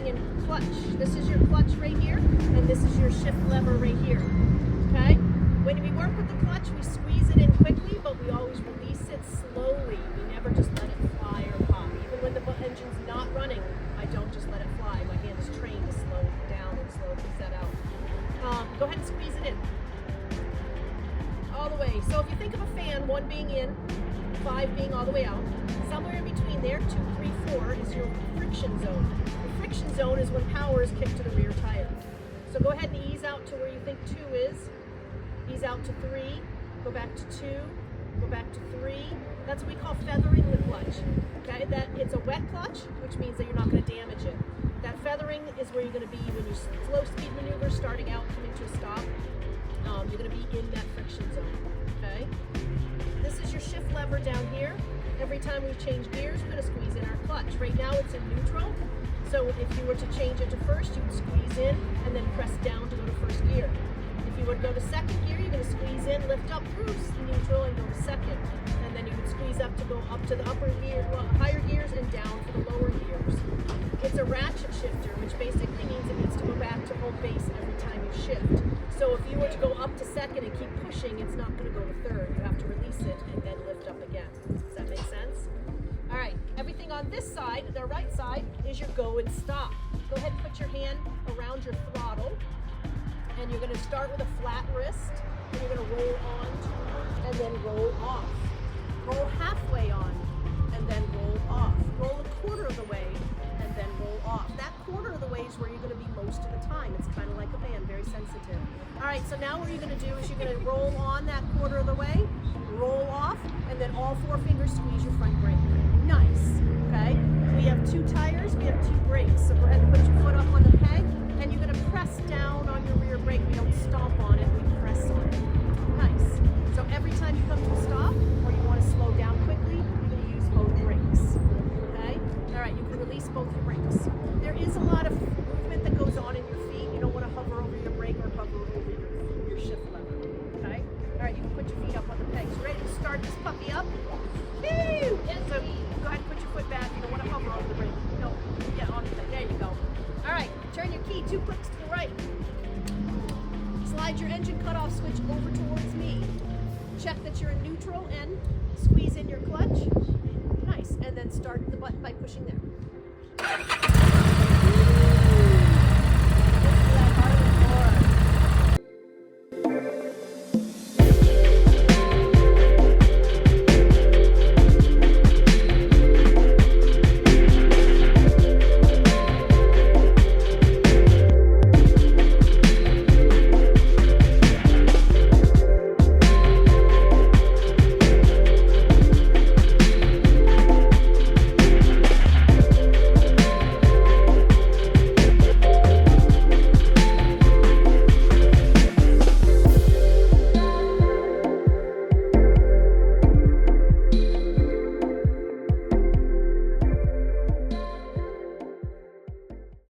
in clutch. This is your clutch right here, and this is your shift lever right here. Okay? When we work with the clutch, we squeeze it in quickly, but we always release it slowly. We never just let it fly or pop. Even when the engine's not running, I don't just let it fly. My hand is trained to slow it down and slow that out. Go ahead and squeeze it in. All the way. So if you think of a fan, 1 being in, 5 being all the way out, somewhere in between there, 2, 3, 4 is your friction zone. The friction zone is when power is kicked to the rear tire. So go ahead and ease out to where you think 2 is. Ease out to 3, go back to 2, go back to 3. That's what we call feathering the clutch. Okay, that it's a wet clutch, which means that you're not going to damage it. That feathering is where you're going to be when you slow speed maneuver, starting out, coming to a stop. You're going to be in that friction zone. Okay. This is your shift lever down here. Every time we change gears, we're going to squeeze in our clutch. Right now it's in neutral. So if you were to change it to first, you would squeeze in and then press down to go to first gear. If you were to go to second gear, you're going to squeeze in, lift up through neutral and go to second. And then you would squeeze up to go up to the upper gear, higher gears, and down for the lower gears. It's a ratchet shifter, which basically means it needs to go back to home base every time you shift. So if you were to go up to second and keep pushing, it's not going to go to third. You have to release it and then lift up again. Does that make sense? All right, everything on this side, the right side, is your go and stop. Go ahead and put your hand around your throttle, and you're going to start with a flat wrist, and you're going to roll on and then roll off. Roll halfway on and then roll off. Roll a quarter of the way and then roll off. That quarter of the way is where you're going to be most of the time. It's kind of like a band, very sensitive. All right, so now what you're going to do is you're going to roll on that quarter of the way, roll off, and then all 4 fingers squeeze your front brake. Nice, okay? We have 2 tires, we have 2 brakes. So go ahead and put your foot up on the peg, and you're going to press down on your rear brake. We don't stomp on it, we press on it. Nice. So every time you come to a stop, or you want to slow down quickly, you're going to use both brakes, okay? All right, you can release both your brakes. There is a lot of movement that goes on in your feet. You don't want to hover over your brake or hover over your shift lever, okay? All right, you can put your feet up on the pegs. Ready to start this puppy up? Woo! Yeah, so go ahead and put your foot back. You don't want to hover over the brake. No, yeah, on the thing. There you go. All right, turn your key 2 clicks to the right. Slide your engine cutoff switch over towards me. Check that you're in neutral and squeeze in your clutch. Nice, and then start the button by pushing there.